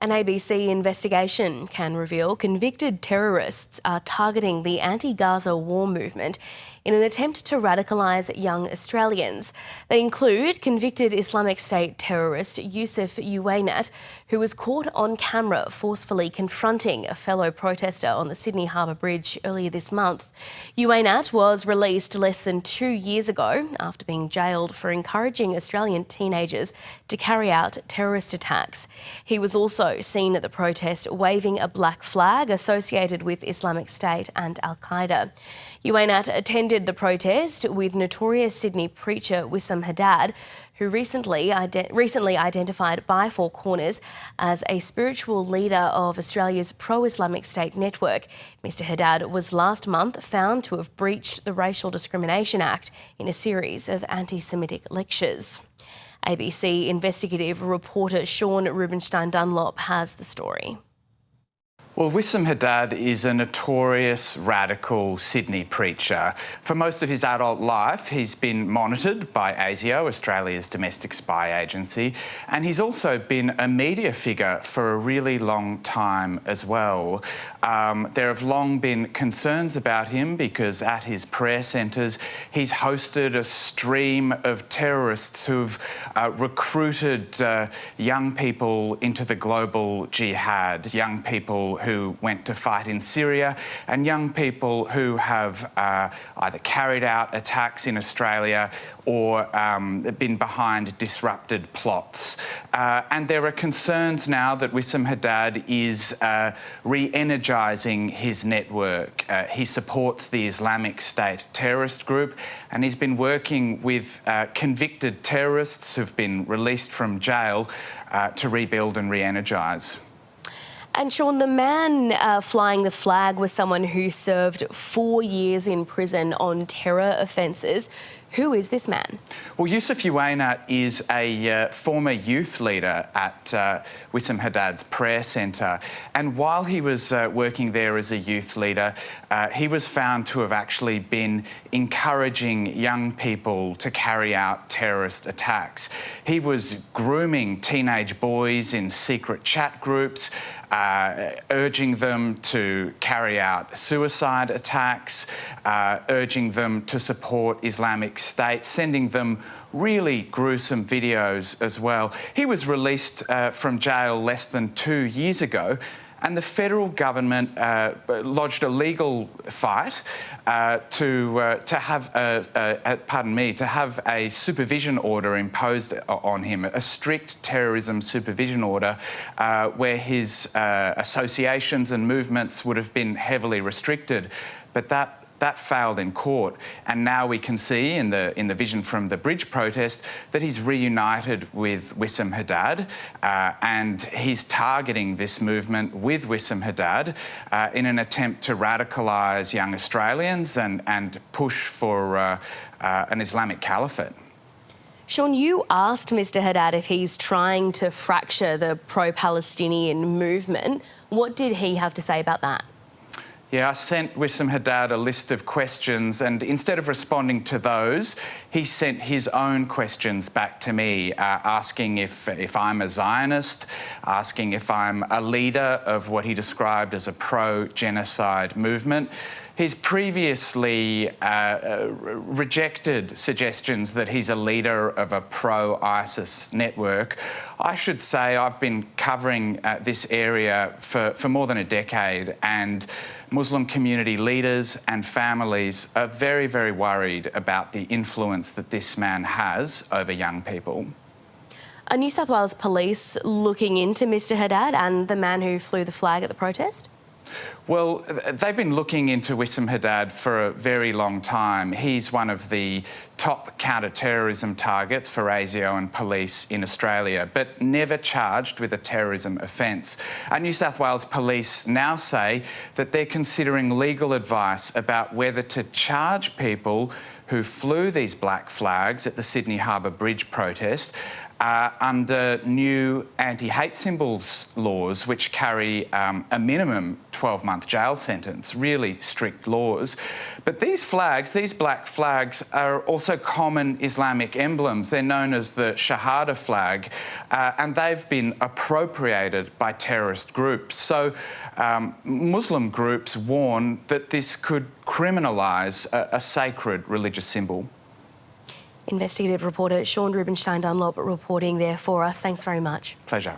An ABC investigation can reveal convicted terrorists are targeting the anti-Gaza war movement in an attempt to radicalise young Australians. They include convicted Islamic State terrorist Wisam Haddad, who was caught on camera forcefully confronting a fellow protester on the Sydney Harbour Bridge earlier this month. Haddad was released less than 2 years ago after being jailed for encouraging Australian teenagers to carry out terrorist attacks. He was also seen at the protest waving a black flag associated with Islamic State and Al-Qaeda. Haddad attended the protest with notorious Sydney preacher Wisam Haddad, who recently identified by Four Corners as a spiritual leader of Australia's pro-Islamic State network. Mr Haddad was last month found to have breached the Racial Discrimination Act in a series of anti-Semitic lectures. ABC investigative reporter Sean Rubenstein-Dunlop has the story. Well, Wisam Haddad is a notorious radical Sydney preacher. For most of his adult life, he's been monitored by ASIO, Australia's domestic spy agency, and he's also been a media figure for a really long time as well. There have long been concerns about him because at his prayer centres, he's hosted a stream of terrorists who've recruited young people into the global jihad, young people who went to fight in Syria, and young people who have either carried out attacks in Australia or been behind disrupted plots. And there are concerns now that Wisam Haddad is re-energising his network. He supports the Islamic State terrorist group, and he's been working with convicted terrorists who've been released from jail to rebuild and re-energise. And Sean, the man flying the flag was someone who served 4 years in prison on terror offences. Who is this man? Well, Wisam Haddad is a former youth leader at Wisam Haddad's prayer centre. And while he was working there as a youth leader, he was found to have actually been encouraging young people to carry out terrorist attacks. He was grooming teenage boys in secret chat groups, urging them to carry out suicide attacks, urging them to support Islamic State, sending them really gruesome videos as well. He was released from jail less than 2 years ago, and the federal government lodged a legal fight to have a supervision order imposed on him, a strict terrorism supervision order, where his associations and movements would have been heavily restricted, but that failed in court, and now we can see in the vision from the bridge protest that he's reunited with Wisam Haddad, and he's targeting this movement with Wisam Haddad in an attempt to radicalise young Australians and push for an Islamic caliphate. Sean, you asked Mr Haddad if he's trying to fracture the pro-Palestinian movement. What did he have to say about that? Yeah, I sent Wisam Haddad a list of questions, and instead of responding to those, he sent his own questions back to me, asking if I'm a Zionist, asking if I'm a leader of what he described as a pro-genocide movement. He's previously rejected suggestions that he's a leader of a pro-ISIS network. I should say I've been covering this area for more than a decade, and Muslim community leaders and families are very, very worried about the influence that this man has over young people. Are New South Wales Police looking into Mr Haddad and the man who flew the flag at the protest? Well, they've been looking into Wisam Haddad for a very long time. He's one of the top counter-terrorism targets for ASIO and police in Australia, but never charged with a terrorism offence. New South Wales Police now say that they're considering legal advice about whether to charge people who flew these black flags at the Sydney Harbour Bridge protest under new anti-hate symbols laws, which carry a minimum 12-month jail sentence, really strict laws. But these flags, these black flags, are also common Islamic emblems. They're known as the Shahada flag, and they've been appropriated by terrorist groups. So Muslim groups warn that this could criminalise a sacred religious symbol. Investigative reporter Sean Rubenstein-Dunlop reporting there for us. Thanks very much. Pleasure.